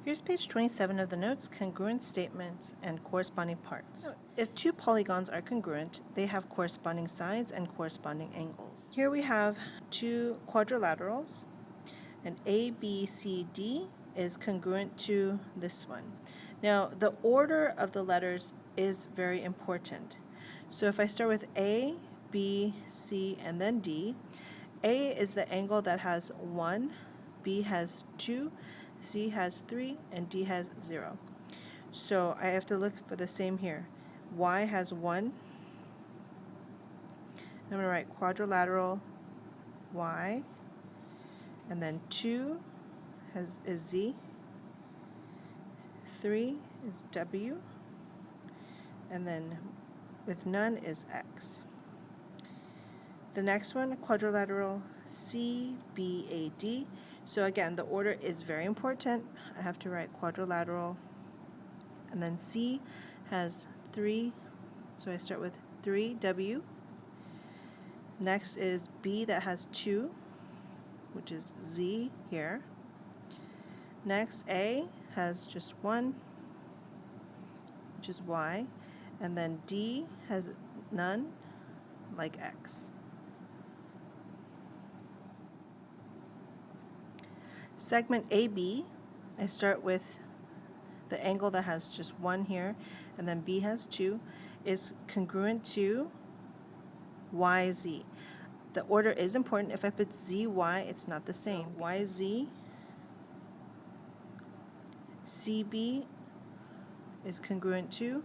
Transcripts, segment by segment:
Here's page 27 of the notes, congruent statements and corresponding parts. If two polygons are congruent, they have corresponding sides and corresponding angles. Here we have two quadrilaterals, and ABCD is congruent to this one. Now, the order of the letters is very important. So if I start with A, B, C, and then D, A is the angle that has 1, B has 2, C has 3, and D has 0. So I have to look for the same here. Y has 1. I'm going to write quadrilateral Y, and then 2 is Z, 3 is W, and then with none is X. The next one, quadrilateral CBAD. So again, the order is very important. I have to write quadrilateral, and then C has 3, so I start with 3W. Next is B that has 2, which is Z here. Next, A has just 1, which is Y, and then D has none, like X. Segment AB, I start with the angle that has just 1 here, and then B has 2, is congruent to YZ. The order is important. If I put ZY, it's not the same. YZ, CB is congruent to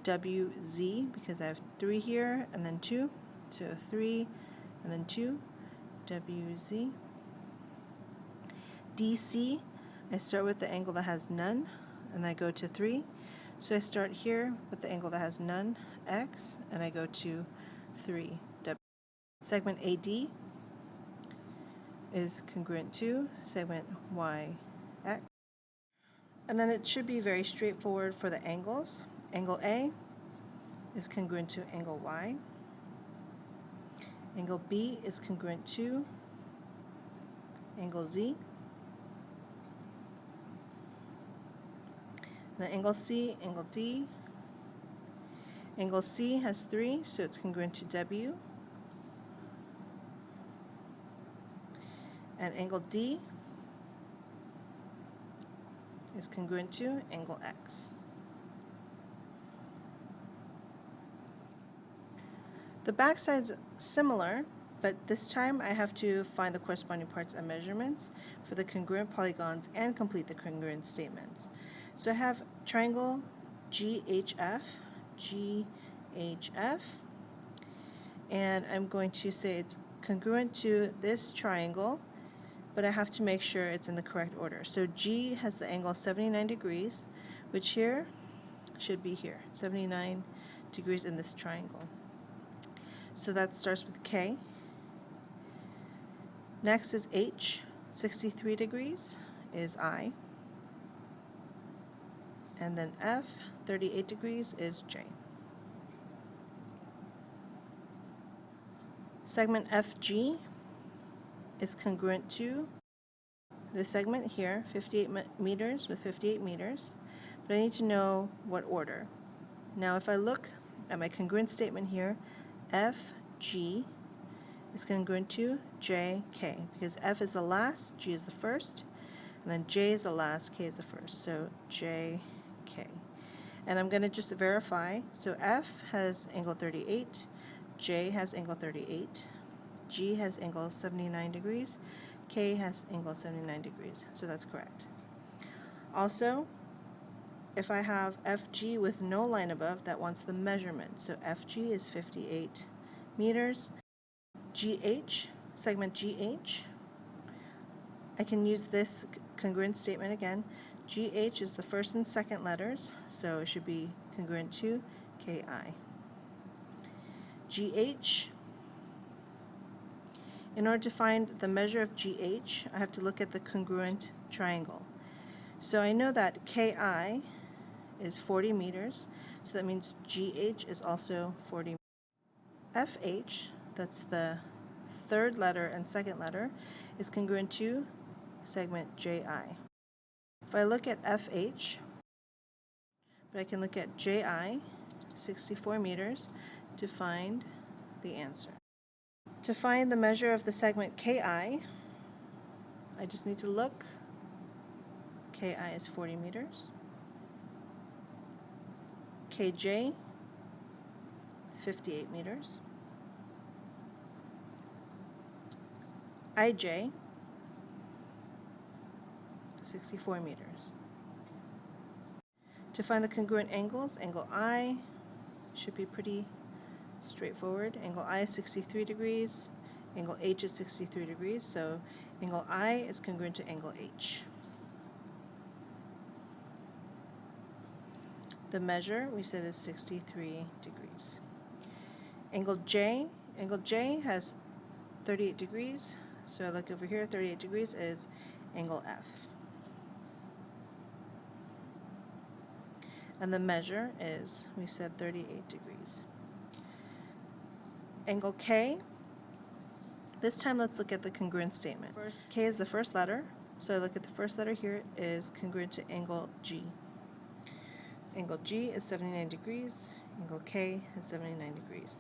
WZ, because I have 3 here and then 2, so 3 and then 2, WZ. DC, I start with the angle that has none, and I go to 3. So I start here with the angle that has none, X, and I go to 3, W. Segment AD is congruent to segment YX. And then it should be very straightforward for the angles. Angle A is congruent to angle Y. Angle B is congruent to angle Z. The angle C, angle D. Angle C has 3, so it's congruent to W. And angle D is congruent to angle X. The backside's similar, but this time I have to find the corresponding parts and measurements for the congruent polygons and complete the congruent statements. So I have triangle GHF, and I'm going to say it's congruent to this triangle, but I have to make sure it's in the correct order. So G has the angle 79 degrees, which here should be here, 79 degrees in this triangle. So that starts with K. Next is H, 63 degrees is I. And then F, 38 degrees is J. Segment FG is congruent to the segment here, 58 meters with 58 meters, but I need to know what order. Now if I look at my congruent statement here, FG is congruent to JK, because F is the last, G is the first, and then J is the last, K is the first, so JK. And I'm going to just verify, so F has angle 38, J has angle 38, G has angle 79 degrees, K has angle 79 degrees, so that's correct. Also, if I have FG with no line above, that wants the measurement. So FG is 58 meters. GH, segment GH, I can use this congruent statement again. GH is the first and second letters, so it should be congruent to KI. GH, in order to find the measure of GH, I have to look at the congruent triangle. So I know that KI is 40 meters, so that means GH is also 40 meters. FH, that's the third letter and second letter, is congruent to segment JI. if I look at FH, but I can look at JI, 64 meters, to find the answer. To find the measure of the segment KI, I just need to look. KI is 40 meters. KJ is 58 meters. IJ, 64 meters. To find the congruent angles, angle I should be pretty straightforward. Angle I is 63 degrees, angle H is 63 degrees, so angle I is congruent to angle H. The measure, we said, is 63 degrees. Angle J has 38 degrees, so I look over here, 38 degrees is angle F. And the measure is, we said, 38 degrees. Angle K, this time let's look at the congruence statement. First, K is the first letter, so I look at the first letter here is congruent to angle G. Angle G is 79 degrees, angle K is 79 degrees.